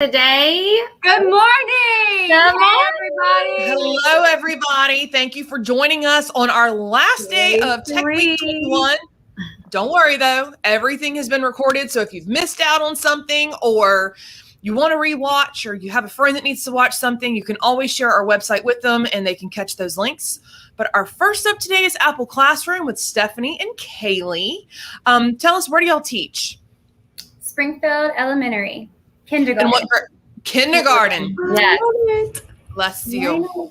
Today. Good morning. Everybody. Hello, everybody. Thank you for joining us on our last day of Tech Week 21. Don't worry, though. Everything has been recorded. So if you've missed out on something or you want to rewatch or you have a friend that needs to watch something, you can always share our website with them and they can catch those links. But our first up today is Apple Classroom with Stephanie and Kaylee. Tell us, where do y'all teach? Springfield Elementary. Kindergarten. And what kindergarten? Yes. Bless you.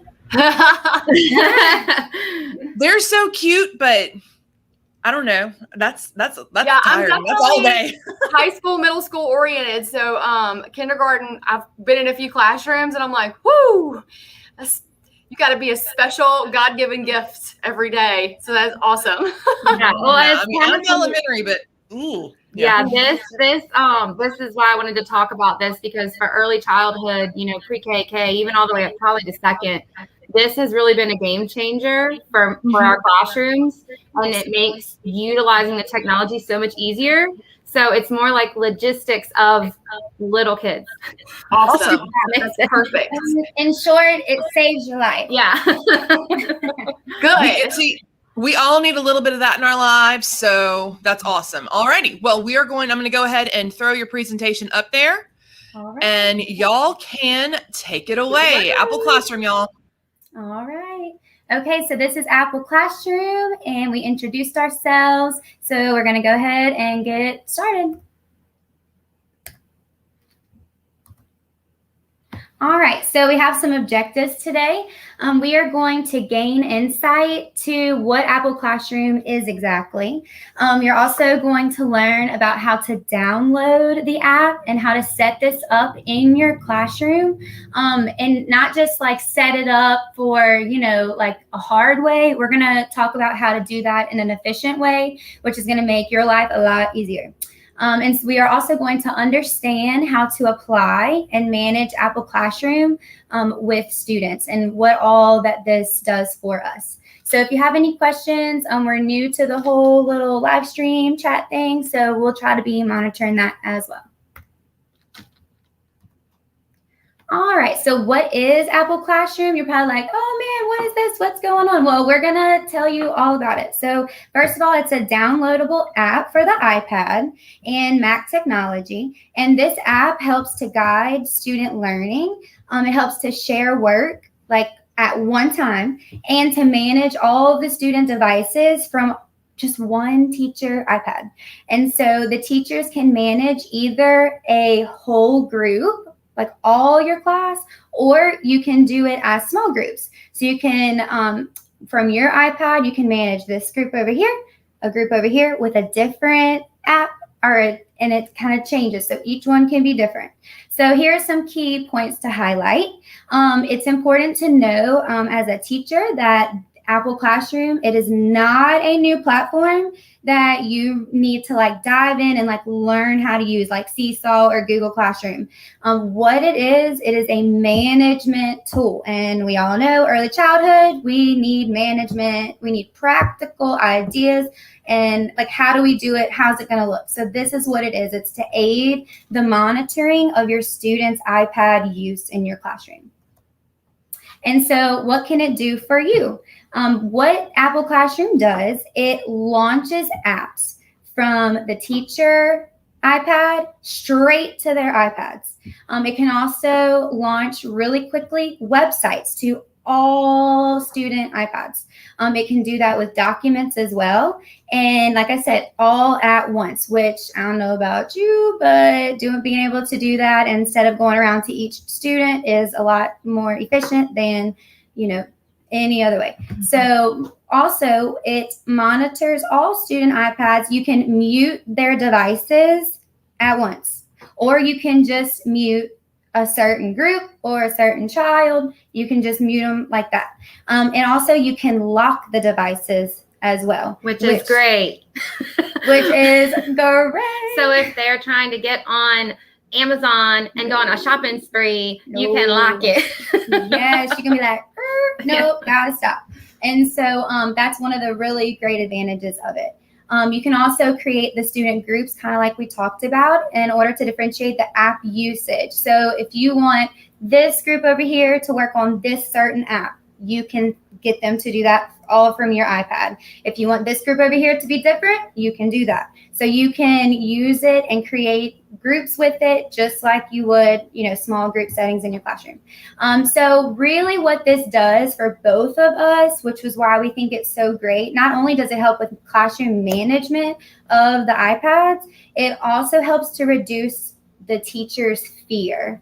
They're so cute, but I don't know. That's tiring. That's all day. High school, middle school oriented. So kindergarten, I've been in a few classrooms and I'm like, whoo, you got to be a special God-given gift every day. So that's awesome. Yeah. Well, I'm elementary, but ooh. Yeah, this is why I wanted to talk about this, because for early childhood, pre-K, K, even all the way up probably to second, this has really been a game changer for our classrooms, and it makes utilizing the technology so much easier. So it's more like logistics of little kids. Awesome. That's perfect. In short, it saves your life. Yeah. Good. We all need a little bit of that in our lives, so that's awesome. Alrighty, well, I'm going to go ahead and throw your presentation up there, and y'all can take it away. Apple Classroom, y'all. All right. Okay, so this is Apple Classroom, and we introduced ourselves, so we're going to go ahead and get started. All right, so we have some objectives today. We are going to gain insight to what Apple Classroom is exactly. You're also going to learn about how to download the app and how to set this up in your classroom, and not just like set it up for, like a hard way. We're going to talk about how to do that in an efficient way, which is going to make your life a lot easier. And so we are also going to understand how to apply and manage Apple Classroom with students and what all that this does for us. So if you have any questions, we're new to the whole little live stream chat thing, so we'll try to be monitoring that as well. All right, so what is Apple Classroom? You're probably like, oh man, what is this? What's going on? Well, we're gonna tell you all about it. So first of all, it's a downloadable app for the iPad and Mac technology. And this app helps to guide student learning. It helps to share work like at one time and to manage all of the student devices from just one teacher iPad. And so the teachers can manage either a whole group, like all your class, or you can do it as small groups. So you can, from your iPad, you can manage this group over here, a group over here with a different app, and it kind of changes. So each one can be different. So here are some key points to highlight. It's important to know as a teacher that Apple Classroom, it is not a new platform that you need to like dive in and like learn how to use like Seesaw or Google Classroom. What it is a management tool. And we all know early childhood, we need management, we need practical ideas, and like, how do we do it? How's it gonna look? So this is what it is. It's to aid the monitoring of your students' iPad use in your classroom. And so what can it do for you? What Apple Classroom does, it launches apps from the teacher iPad straight to their iPads. It can also launch really quickly websites to all student iPads. It can do that with documents as well. And like I said, all at once, which I don't know about you, but being able to do that instead of going around to each student is a lot more efficient than, any other way. So also it monitors all student iPads. You can mute their devices at once, or you can just mute a certain group or a certain child. You can just mute them like that. And also you can lock the devices as well. Which is great. Which is great. So if they're trying to get on Amazon and go on a shopping spree, you can lock it. Yes, you can be like, nope, gotta stop. And so that's one of the really great advantages of it. You can also create the student groups, kind of like we talked about, in order to differentiate the app usage. So if you want this group over here to work on this certain app, you can get them to do that all from your iPad. If you want this group over here to be different, you can do that. So you can use it and create groups with it just like you would, small group settings in your classroom. So really what this does for both of us, which was why we think it's so great, not only does it help with classroom management of the iPads, it also helps to reduce the teacher's fear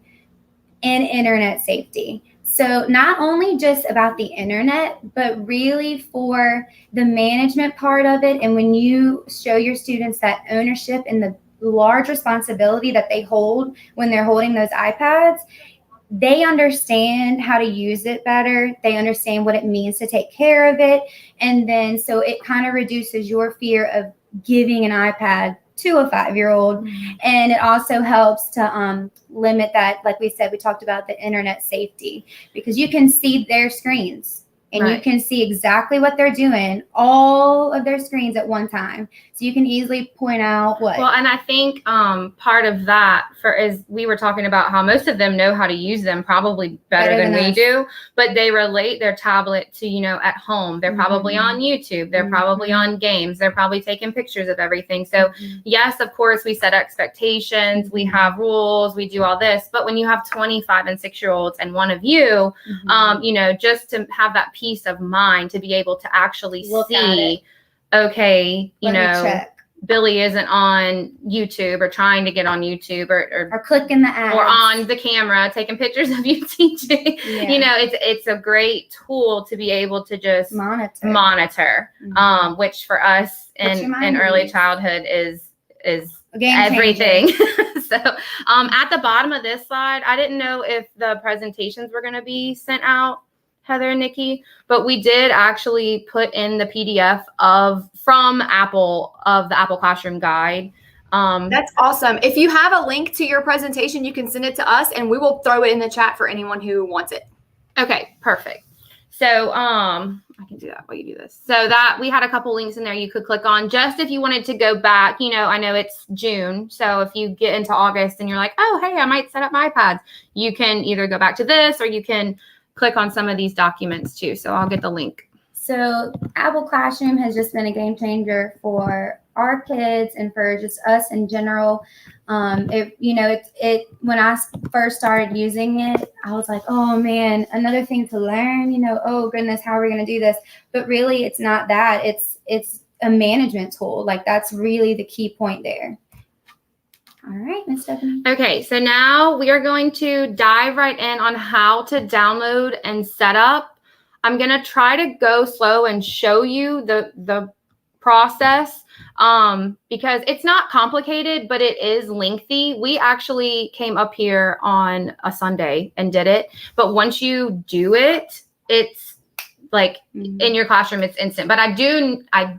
in internet safety. So not only just about the internet, but really for the management part of it. And when you show your students that ownership and the large responsibility that they hold when they're holding those iPads, they understand how to use it better. They understand what it means to take care of it. And then so it kind of reduces your fear of giving an iPad to a 5-year-old. And it also helps to limit that, like we said, we talked about the internet safety, because you can see their screens and you can see exactly what they're doing, all of their screens at one time. So you can easily point out what. Well, and I think part of that is we were talking about how most of them know how to use them probably better than we do, but they relate their tablet to, at home. They're probably on YouTube. They're probably on games. They're probably taking pictures of everything. So yes, of course, we set expectations. We have rules. We do all this. But when you have 25 and 6-year-olds and one of you, just to have that peace of mind to be able to actually see, okay, Billy isn't on YouTube or trying to get on YouTube or clicking the ads or on the camera taking pictures of you teaching. It's a great tool to be able to just monitor, which for us in early childhood is everything. So at the bottom of this slide, I didn't know if the presentations were going to be sent out, Heather and Nikki, but we did actually put in the PDF from Apple of the Apple Classroom Guide. That's awesome. If you have a link to your presentation, you can send it to us and we will throw it in the chat for anyone who wants it. Okay, perfect. So I can do that while you do this. So that we had a couple links in there you could click on just if you wanted to go back. I know it's June. So if you get into August and you're like, oh, hey, I might set up my iPads, you can either go back to this or you can click on some of these documents too. So I'll get the link. So Apple Classroom has just been a game changer for our kids and for just us in general. When I first started using it, I was like, oh man, another thing to learn, oh goodness, how are we going to do this? But really it's not that. It's a management tool. Like that's really the key point there. All right, Ms. Stephanie. Okay, so now we are going to dive right in on how to download and set up. I'm going to try to go slow and show you the process because it's not complicated, but it is lengthy. We actually came up here on a Sunday and did it. But once you do it, it's like in your classroom, it's instant. But I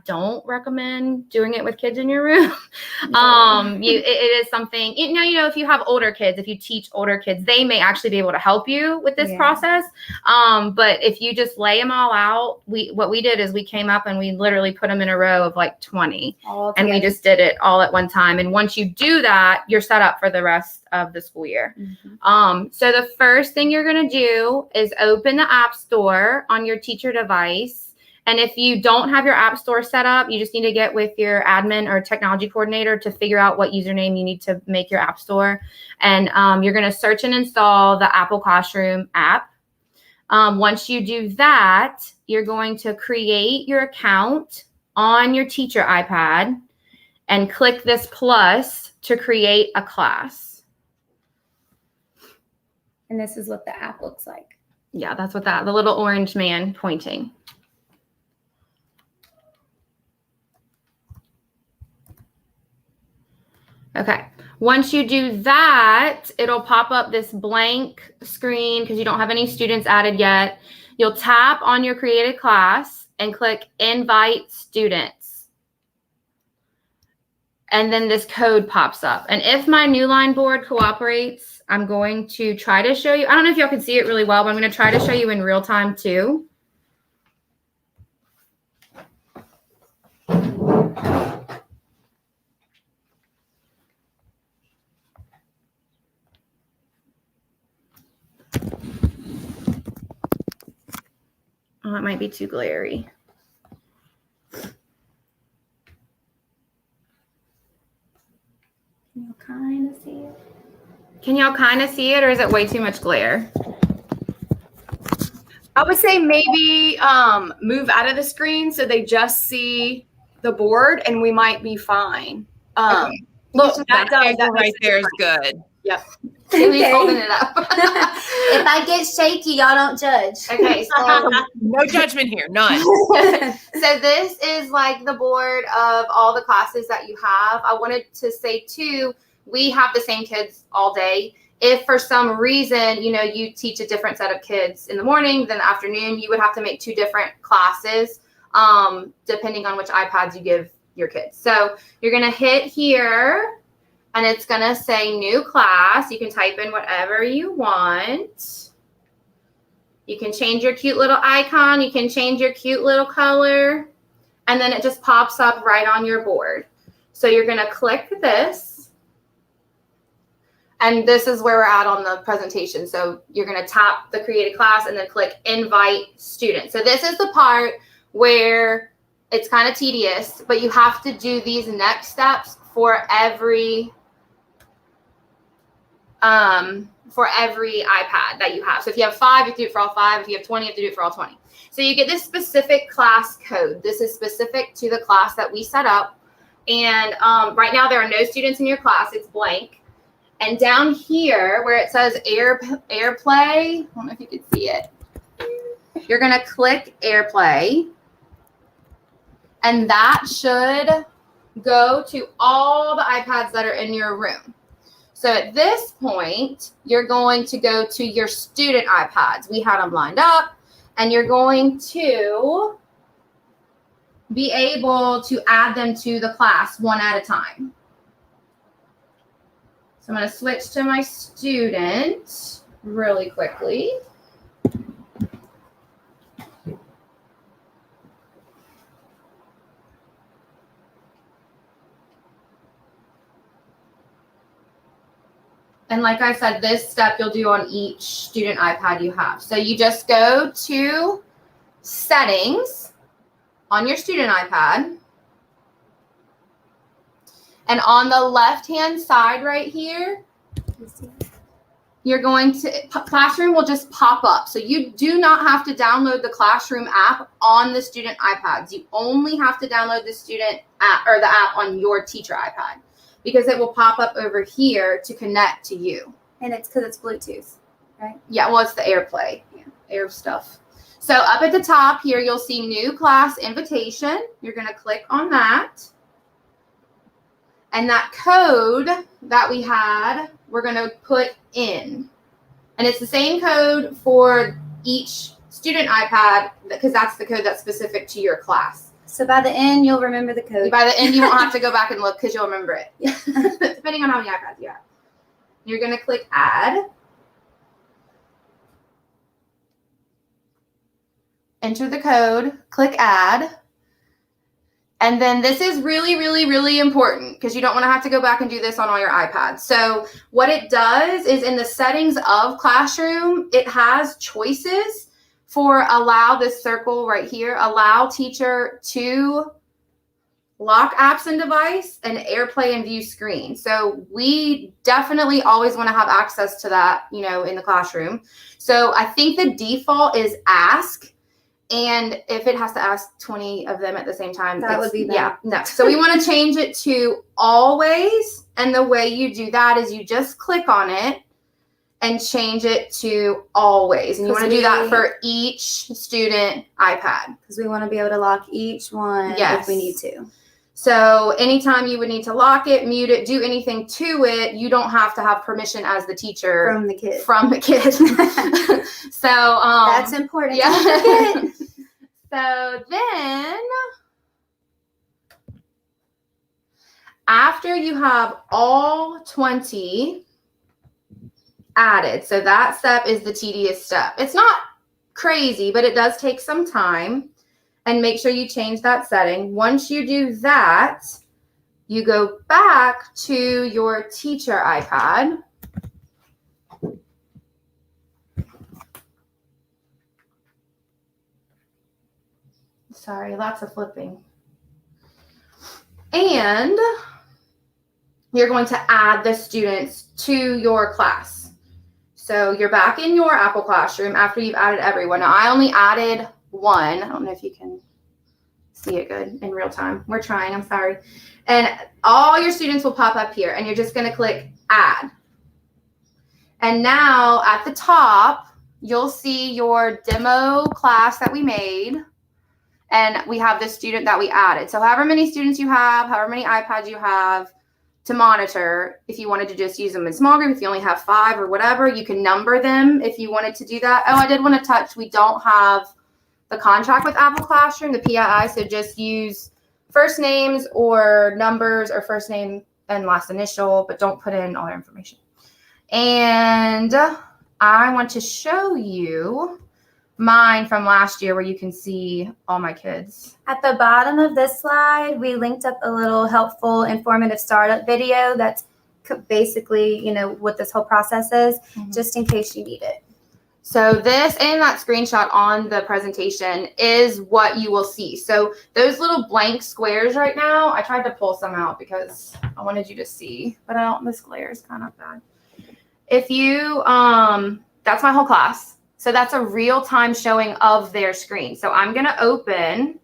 don't recommend doing it with kids in your room. It is something, if you have older kids, if you teach older kids, they may actually be able to help you with this process. But if you just lay them all out, what we did is we came up and we literally put them in a row of like 20 and we just did it all at one time. And once you do that, you're set up for the rest of the school year. So the first thing you're going to do is open the App Store on your teacher device. And if you don't have your App Store set up, you just need to get with your admin or technology coordinator to figure out what username you need to make your App Store. And you're going to search and install the Apple Classroom app. Once you do that, you're going to create your account on your teacher iPad and click this plus to create a class. And this is what the app looks like. Yeah, that's what the little orange man pointing. Okay. Once you do that, it'll pop up this blank screen because you don't have any students added yet. You'll tap on your created class and click Invite Students. And then this code pops up. And if my New Line board cooperates, I'm going to try to show you. I don't know if y'all can see it really well, but I'm going to try to show you in real time too. Oh, it might be too glary. Can you kind of see it? Can y'all kind of see it, or is it way too much glare? I would say maybe move out of the screen so they just see the board, and we might be fine. Okay. Look, That angle right makes a there is difference. good. Yep. He's holding it up. If I get shaky, y'all don't judge. Okay, so No judgment here, none. so this is like the board of all the classes that you have. I wanted to say too, we have the same kids all day. If for some reason, you know, you teach a different set of kids in the morning than the afternoon, you would have to make 2 different classes, depending on which iPads you give your kids. So you're going to hit here and it's going to say new class. You can type in whatever you want. You can change your cute little icon. You can change your cute little color. And then it just pops up right on your board. So you're going to click this. And this is where we're at on the presentation. So you're going to tap the create a class and then click invite student. So this is the part where it's kind of tedious, but you have to do these next steps for every iPad that you have. So if you have 5, you have to do it for all 5. If you have 20, you have to do it for all 20. So you get this specific class code. This is specific to the class that we set up. And right now there are no students in your class. It's blank. And down here where it says AirPlay, I don't know if you can see it. You're going to click AirPlay. And that should go to all the iPads that are in your room. So at this point, you're going to go to your student iPads. We had them lined up, and you're going to be able to add them to the class one at a time. So I'm going to switch to my student really quickly. And like I said, this step you'll do on each student iPad you have. So you just go to settings on your student iPad. And on the left-hand side right here, you're going to, Classroom will just pop up. So you do not have to download the Classroom app on the student iPads. You only have to download the student app or the app on your teacher iPad, because it will pop up over here to connect to you. And it's because it's Bluetooth, right? Yeah, well, it's the AirPlay, Air stuff. So up at the top here, you'll see new class invitation. You're going to click on that. And that code that we had, we're going to put in. And it's the same code for each student iPad, because that's the code that's specific to your class. So by the end, you'll remember the code. By the end, you won't have to go back and look because you'll remember it. Depending on how many iPads you have. You're going to click add. Enter the code, click add. And then this is really, really, really important because you don't want to have to go back and do this on all your iPads. So what it does is in the settings of Classroom, it has choices for allow this circle right here, allow teacher to lock apps and device and AirPlay and view screen. So we definitely always want to have access to that, you know, in the classroom. So I think the default is ask. And if it has to ask 20 of them at the same time, that would be bad. Yeah, no. So we want to change it to always. And the way you do that is you just click on it and change it to always. And you want to do that for each student iPad. Because we want to be able to lock each one if we need to. So anytime you would need to lock it, mute it, do anything to it, you don't have to have permission as the teacher. From the kid. From the kid. So that's important. Yeah. So then after you have all 20 added, so that step is the tedious step. It's not crazy, but it does take some time. And make sure you change that setting. Once you do that, you go back to your teacher iPad. Sorry, lots of flipping. And you're going to add the students to your class. So you're back in your Apple Classroom after you've added everyone. Now, I only added one. I don't know if you can see it good in real time. We're trying, I'm sorry. And all your students will pop up here, and you're just going to click add. And now at the top, you'll see your demo class that we made. And we have the student that we added. So however many students you have, however many iPads you have to monitor, if you wanted to just use them in small group, if you only have 5 or whatever, you can number them if you wanted to do that. Oh, I did want to touch, we don't have the contract with Apple Classroom, the PII, so just use first names or numbers or first name and last initial, but don't put in all their information. And I want to show you mine from last year where you can see all my kids. At the bottom of this slide, we linked up a little helpful, informative startup video that's basically, you know, what this whole process is, just in case you need it. So this and that screenshot on the presentation is what you will see. So those little blank squares right now, I tried to pull some out because I wanted you to see, but I don't, this glare is kind of bad. If you, that's my whole class. So that's a real-time showing of their screen. So I'm going to open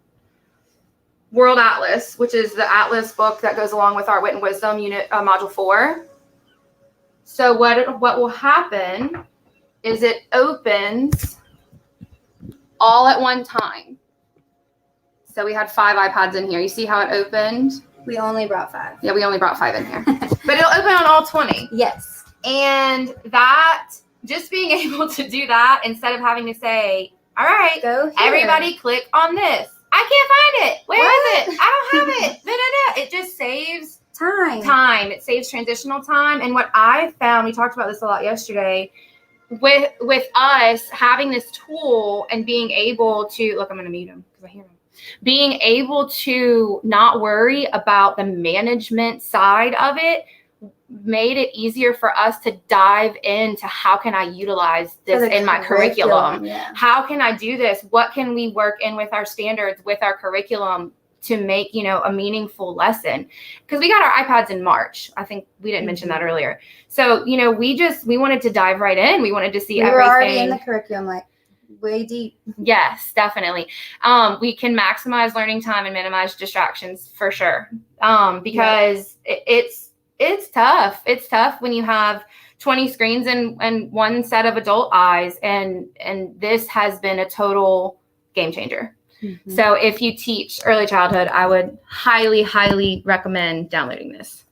World Atlas, which is the Atlas book that goes along with our Wit and Wisdom unit, Module 4. So what will happen is it opens all at one time. So we had 5 iPads in here. You see how it opened? We only brought 5. Yeah, we only brought 5 in here. But it'll open on all 20. Yes. And that, just being able to do that instead of having to say, all right, Go here. everybody click on this. I can't find it. Where is it? I don't have it. No. It just saves time. It saves transitional time. And what I found, we talked about this a lot yesterday, with us having this tool and being able to, look, I'm going to mute him because I hear him. Being able to not worry about the management side of it made it easier for us to dive into how can I utilize this in my curriculum? Yeah. How can I do this? What can we work in with our standards, with our curriculum to make, a meaningful lesson? Because we got our iPads in March. I think we didn't mention that earlier. So, we wanted to dive right in. We wanted to see everything. We were already in the curriculum, like way deep. Yes, definitely. We can maximize learning time and minimize distractions for sure. Because it's tough. It's tough when you have 20 screens and one set of adult eyes. And this has been a total game changer. Mm-hmm. So if you teach early childhood, I would highly, highly recommend downloading this.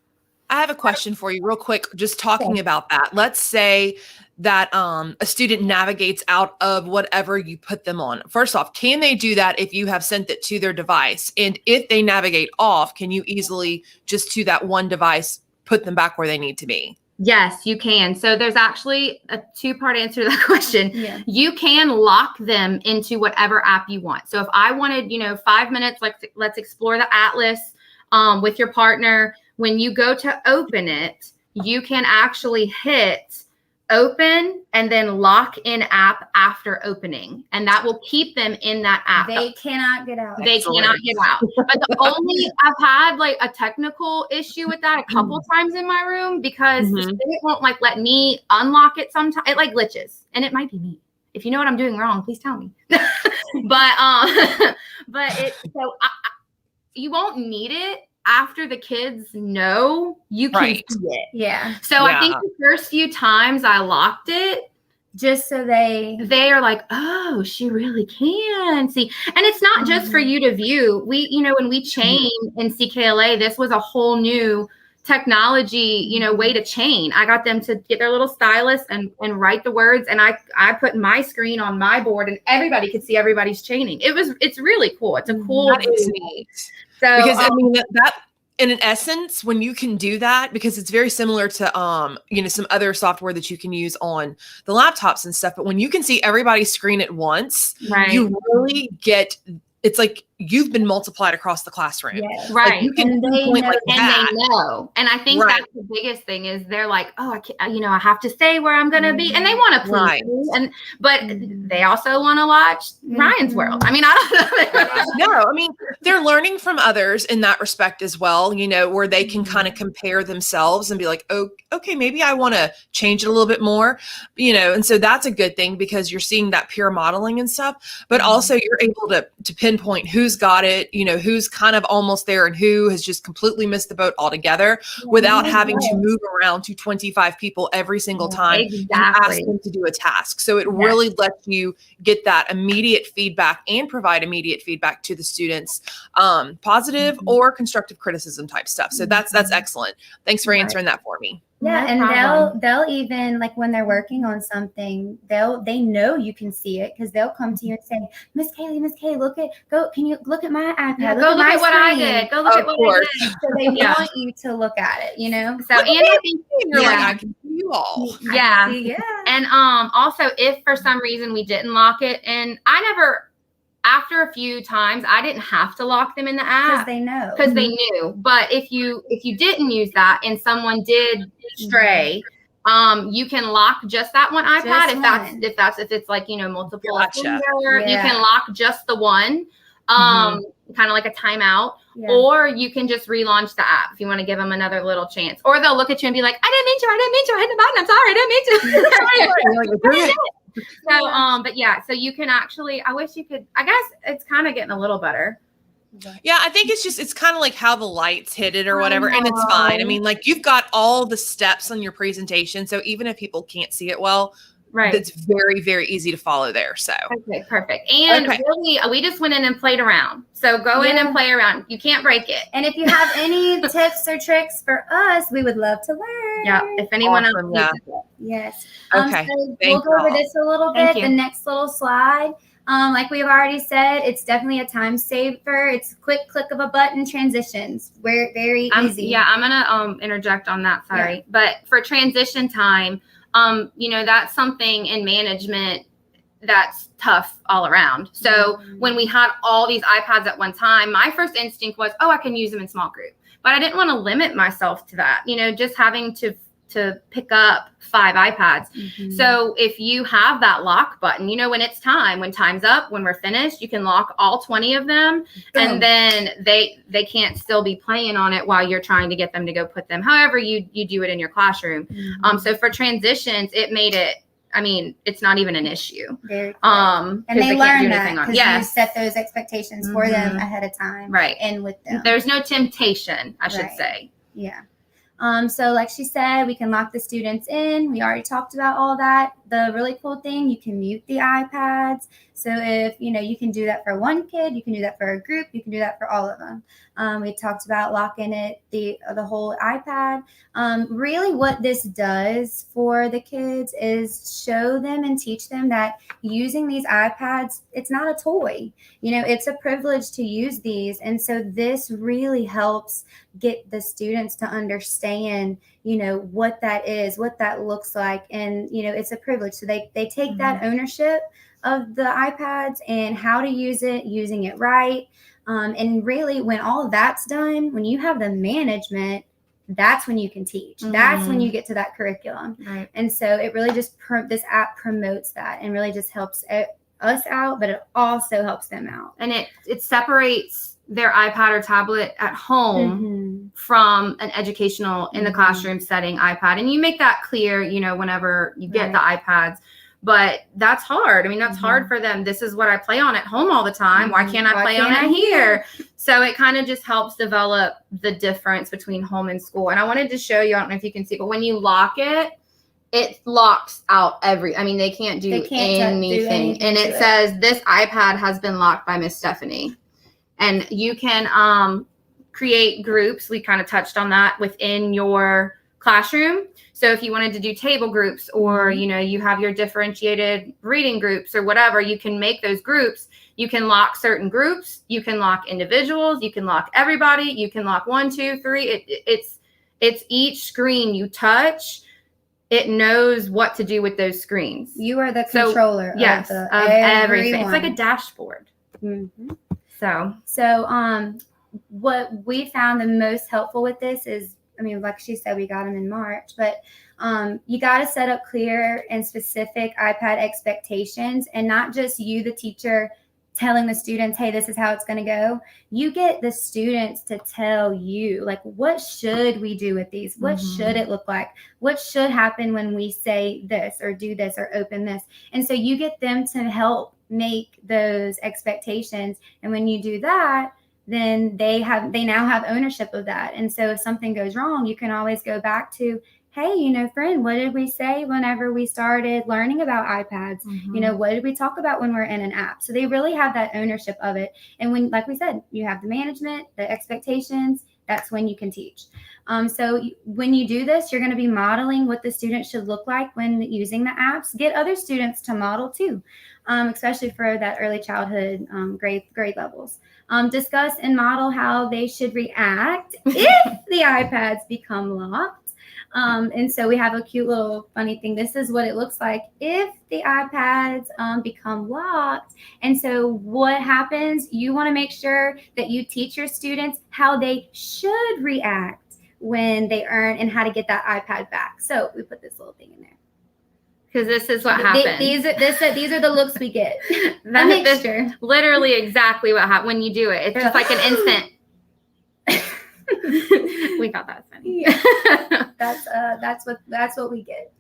I have a question for you real quick, just talking about that. Let's say that a student navigates out of whatever you put them on. First off, can they do that if you have sent it to their device? And if they navigate off, can you easily just to that one device put them back where they need to be? Yes, you can. So there's actually a 2-part answer to that question. Yeah. You can lock them into whatever app you want. So if I wanted, 5 minutes, let's explore the Atlas with your partner. When you go to open it, you can actually hit open and then lock in app after opening. And that will keep them in that app. They cannot get out. They cannot get out. But I've had a technical issue with that a couple times in my room because it won't let me unlock it sometimes. It glitches, and it might be me. If you know what I'm doing wrong, please tell me. You won't need it after the kids know you can see it. Yeah. So I think the first few times I locked it, just so they are like, oh, she really can see. And it's not just for you to view. We, when we chain in CKLA, this was a whole new technology, way to chain. I got them to get their little stylus and write the words. And I put my screen on my board and everybody could see everybody's chaining. It's really cool. It's a cool. That is neat. So, because that in an essence, when you can do that, because it's very similar to, some other software that you can use on the laptops and stuff. But when you can see everybody's screen at once, you really get, it's like you've been multiplied across the classroom. Yes. Like, Right. you can And they pinpoint know- like And that. they know. And I think Right. that's the biggest thing is they're like, oh, I can't, I have to stay where I'm going to be. And they want to please Right. me. But Mhm. they also want to watch Ryan's Mhm. World. I mean, I don't know. No, I mean, they're learning from others in that respect as well, where they can kind of compare themselves and be like, oh, okay, maybe I want to change it a little bit more, and so that's a good thing because you're seeing that peer modeling and stuff, but also you're able to pinpoint who's got it, who's kind of almost there and who has just completely missed the boat altogether without having to move around to 25 people every single time and ask Exactly. them to do a task. So it really lets you get that immediate feedback and provide immediate feedback to the students, positive or constructive criticism type stuff. So that's excellent. Thanks for answering that for me. Yeah, No and problem. they'll even like when they're working on something, they know you can see it because they'll come to you and say, Miss Kaylee, can you look at my iPad? Yeah, go look my at what I screen." did. Go look at Of what course. I did. So they Yeah. want you to look at it, So, and I think, And you're like, Yeah. I can see you all. yeah. Yeah. And also, if for some reason we didn't lock it, and after a few times, I didn't have to lock them in the Because app they know. because they knew. But if you didn't use that and someone did stray, you can lock just that one iPad. Just If it's like multiple Gotcha. offender, you Yeah. can lock just the one. Kind of like a timeout. Yeah. Or you can just relaunch the app if you want to give them another little chance. Or they'll look at you and be like, I didn't mean to, I hit the button. I'm sorry, I didn't mean to. So, but yeah, so you can actually, I guess it's kind of getting a little better. Yeah, I think it's kind of like how the lights hit it or whatever, and it's fine. I mean, like, you've got all the steps on your presentation, so even if people can't see it well, Right. it's very, very easy to follow there. So Okay, perfect. And really, we just went in and played around. So go in and play around. You can't break it. And if you have any tips or tricks for us, we would love to learn. Yeah. If anyone Awesome, else yeah. Yes. Okay. So we'll Thank go over y'all. this a little Thank bit. you. The next little slide. Like we've already said, it's definitely a time saver. It's a quick click of a button, transitions. We're very easy. Yeah, I'm gonna interject on that. Sorry, but for transition time, that's something in management that's tough all around. So when we had all these iPads at one time, my first instinct was, oh, I can use them in small group, but I didn't want to limit myself to that. Just having to pick up 5 iPads. So if you have that lock button, when it's time, when time's up, when we're finished, you can lock all 20 of them. And then they can't still be playing on it while you're trying to get them to go put them. However, you do it in your classroom. So for transitions, it made it, it's not even an issue. Very quick. And And they can't learn do that anything on because it. you set those expectations for them ahead of time. Right. And with them. There's no temptation, I should Right. say. Yeah. So like she said, we can lock the students in. We already talked about all that. The really cool thing, you can mute the iPads. So if, you can do that for one kid, you can do that for a group, you can do that for all of them. We talked about locking it, the whole iPad. Really what this does for the kids is show them and teach them that using these iPads, it's not a toy. It's a privilege to use these. And so this really helps get the students to understand, what that is, what that looks like. And, it's a privilege. So they take that ownership of the iPads and how to use it, using it right. And really when all that's done, when you have the management, that's when you can teach. That's when you get to that curriculum. Right. And so it really just, this app promotes that and really just helps us out, but it also helps them out. And it separates their iPad or tablet at home from an educational in the classroom setting iPad. And you make that clear, whenever you get the iPads. But that's hard. That's hard for them. This is what I play on at home all the time. Why can't I play on it here? So it kind of just helps develop the difference between home and school. And I wanted to show you, I don't know if you can see, but when you lock it, it locks out they can't do anything. And it says, this iPad has been locked by Miss Stephanie. And you can create groups. We kind of touched on that within your classroom. So if you wanted to do table groups or, you have your differentiated reading groups or whatever, you can make those groups. You can lock certain groups. You can lock individuals. You can lock everybody. You can lock 1, 2, 3. It's each screen you touch. It knows what to do with those screens. You are the controller of everything. It's like a dashboard. So what we found the most helpful with this is, I mean, like she said, we got them in March, but you got to set up clear and specific iPad expectations, and not just you, the teacher, telling the students, hey, this is how it's going to go. You get the students to tell you, like, what should we do with these? What should it look like? What should happen when we say this or do this or open this? And so you get them to help make those expectations. And when you do that, then they now have ownership of that. And so if something goes wrong, you can always go back to, hey, friend, what did we say whenever we started learning about iPads? What did we talk about when we're in an app? So they really have that ownership of it. And when, like we said, you have the management, the expectations, that's when you can teach. So when you do this, you're going to be modeling what the student should look like when using the apps. Get other students to model too, especially for that early childhood grade levels. Discuss and model how they should react if the iPads become locked. And so we have a cute little funny thing. This is what it looks like if the iPads become locked. And so what happens, you want to make sure that you teach your students how they should react when they earn and how to get that iPad back. So we put this little thing in there. Because this is what happens. These are the looks we get. A mixture. Literally exactly what happens when you do it. It's just like an instant. We thought that was funny. That's what we get.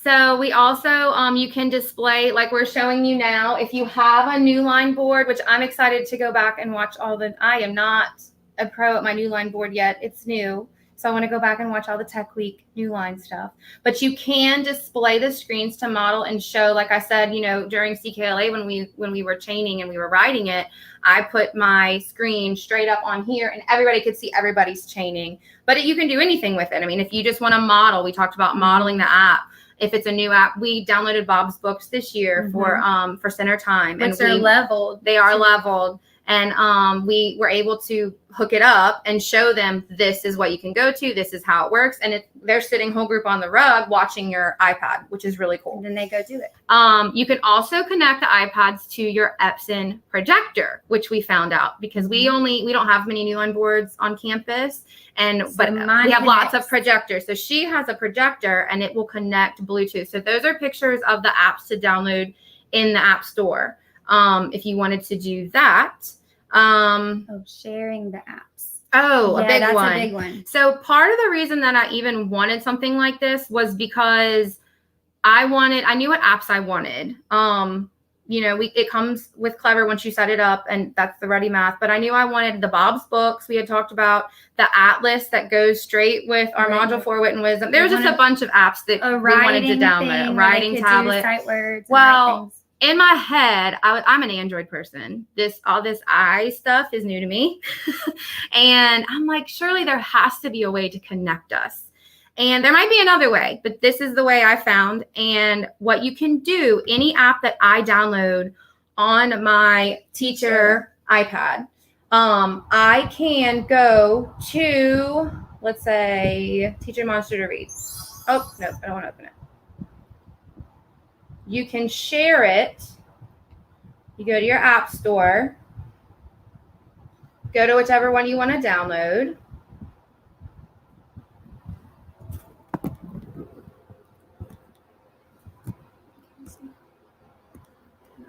So we also, you can display, like we're showing you now, if you have a Newline board, which I'm excited to go back and watch I am not a pro at my Newline board yet. It's new. So I want to go back and watch all the Tech Week Newline stuff. But you can display the screens to model and show, like I said, during CKLA when we were chaining and we were riding it, I put my screen straight up on here and everybody could see everybody's chaining. But you can do anything with it. I mean, if you just want to model, we talked about modeling the app. If it's a new app, we downloaded Bob's Books this year for Center Time. Which are leveled. They are leveled. And we were able to hook it up and show them this is what you can go to. This is how it works. And they're sitting whole group on the rug watching your iPad, which is really cool. And then they go do it. You can also connect the iPads to your Epson projector, which we found out because we don't have many Newline boards on campus. But we have lots of projectors. So she has a projector and it will connect Bluetooth. So those are pictures of the apps to download in the App Store. If you wanted to do that. Sharing the apps. A big one. So part of the reason that I even wanted something like this was because I knew what apps I wanted. It comes with Clever once you set it up, and that's the Ready Math. But I knew I wanted the Bob's Books. We had talked about the Atlas that goes straight with our Module 4 Wit and Wisdom. There was just a bunch of apps that we wanted to download. A writing tablet. Sight words. Well, in my head, I'm an Android person. All this I stuff is new to me. And I'm like, surely there has to be a way to connect us. And there might be another way, but this is the way I found. And what you can do, any app that I download on my teacher iPad, I can go to, let's say, Teacher Monster to Read. Oh, no, I don't want to open it. You can share it. You go to your app store, go to whichever one you want to download.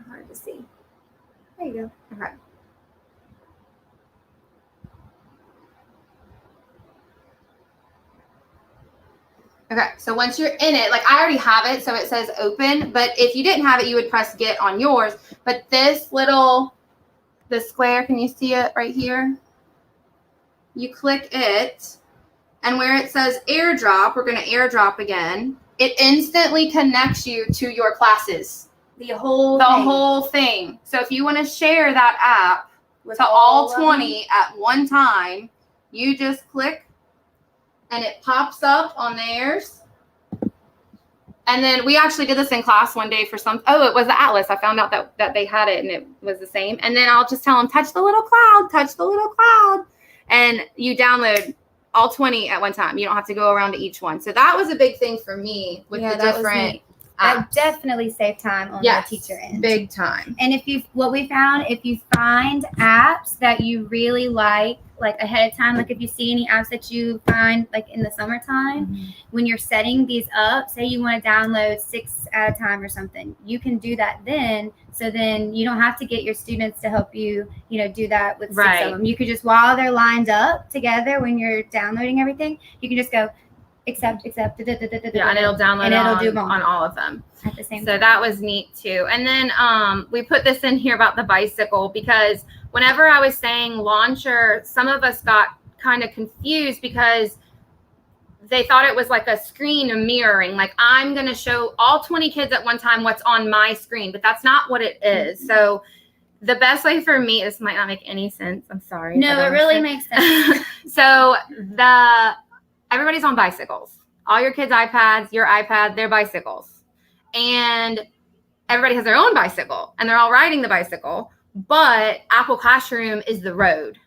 Hard to see. There you go. Okay. Okay, so once you're in it, like I already have it, so it says open, but if you didn't have it, you would press get on yours. But the square, can you see it right here? You click it, and where it says airdrop, we're going to airdrop again. It instantly connects you to your classes. The whole thing. So if you want to share that app to all 20 at one time, you just click and it pops up on theirs. And then we actually did this in class one day for it was the Atlas. I found out that they had it and it was the same. And then I'll just tell them, touch the little cloud. And you download all 20 at one time. You don't have to go around to each one. So that was a big thing for me with the different That apps. definitely save time on Yes, the teacher end. big time. And what we found, if you find apps that you really like ahead of time, like if you see any apps that you find like in the summertime, when you're setting these up, say you want to download 6 at a time or something, you can do that then. So then you don't have to get your students to help you, do that with 6 of them. You could just, while they're lined up together, when you're downloading everything, you can just go accept, Yeah, and it'll download and it'll do them on all of them at the same so time. that was neat too. And then we put this in here about the bicycle, because whenever I was saying launcher, some of us got kind of confused because they thought it was like a screen, a mirroring, like I'm going to show all 20 kids at one time what's on my screen, but that's not what it is. So the best way for me, this might not make any sense, I'm sorry. No, it really makes sense. So everybody's on bicycles. All your kids' iPads, your iPad, their bicycles. And everybody has their own bicycle and they're all riding the bicycle, but Apple Classroom is the road.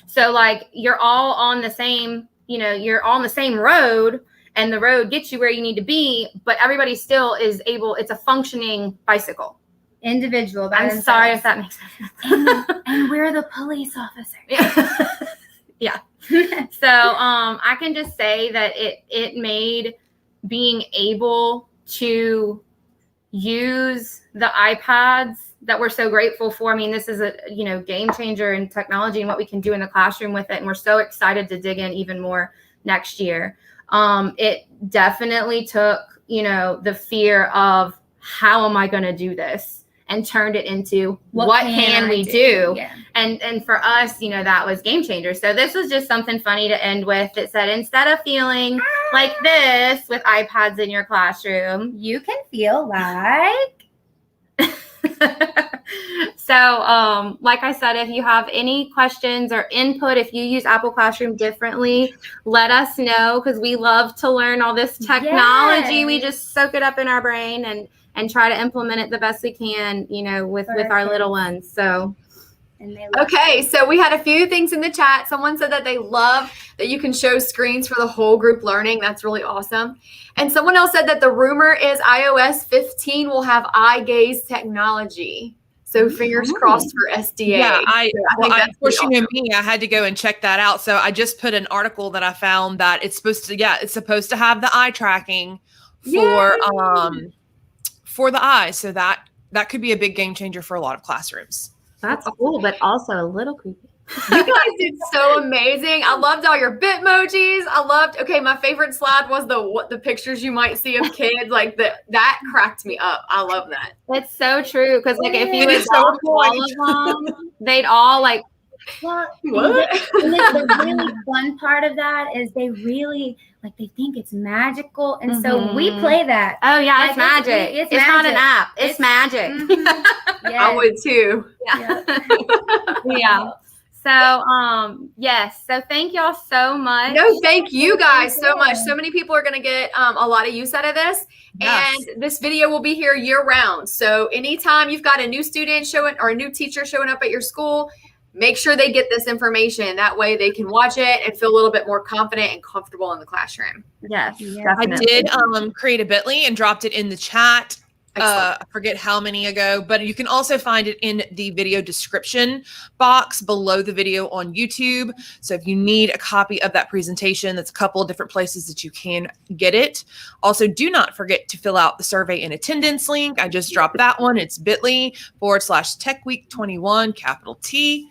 So like you're all on the same, you're on the same road, and the road gets you where you need to be, but everybody still is able, it's a functioning bicycle. Individual. I'm sorry if that makes sense. And we're the police officer. Yeah. So I can just say that it made being able to use the iPads that we're so grateful for. I mean, this is a game changer in technology and what we can do in the classroom with it. And we're so excited to dig in even more next year. It definitely took, the fear of how am I going to do this? And turned it into what can we do? Yeah. And for us, that was game changer. So this was just something funny to end with. It said, instead of feeling like this with iPads in your classroom, you can feel like. So, like I said, if you have any questions or input, if you use Apple Classroom differently, let us know, because we love to learn all this technology. Yes. We just soak it up in our brain and try to implement it the best we can, with our little ones. So, okay, so we had a few things in the chat. Someone said that they love that you can show screens for the whole group learning. That's really awesome. And someone else said that the rumor is iOS 15 will have eye gaze technology. So fingers crossed for SDA. Yeah, of course, you know me, I had to go and check that out. So I just put an article that I found that it's supposed to have the eye tracking for the eyes. So that could be a big game changer for a lot of classrooms. that's cool, but also a little creepy. You guys did so amazing. I loved all your Bitmojis. My favorite slide was the pictures you might see of kids. Like that cracked me up. I love that. It's so true, because like if you It would is so all of them, they'd all like. Well, What? the really fun part of that is they really they think it's magical, and so we play that. Oh yeah, Like, it's magic. it's It's not magic. an app. It's magic. Yes. I would too. Yeah. So yes. So thank y'all so much. No, thank you guys so much. So many people are going to get a lot of use out of this. Yes. And this video will be here year round. So anytime you've got a new student or a new teacher showing up at your school, make sure they get this information. That way they can watch it and feel a little bit more confident and comfortable in the classroom. Yes. Yeah. I Definitely. did create a Bitly and dropped it in the chat. I forget how many ago, but you can also find it in the video description box below the video on YouTube. So if you need a copy of that presentation, that's a couple of different places that you can get it. Also, do not forget to fill out the survey and attendance link. I just dropped that one. It's bit.ly/TechWeek21, capital T.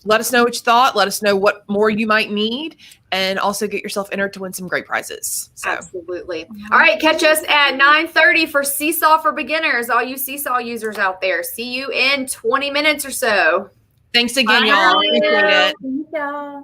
Let us know what you thought. Let us know what more you might need, and also get yourself entered to win some great prizes. So. Absolutely. All right. Catch us at 9:30 for Seesaw for Beginners. All you Seesaw users out there. See you in 20 minutes or so. Thanks again, Bye. y'all. Appreciate it. Thank y'all.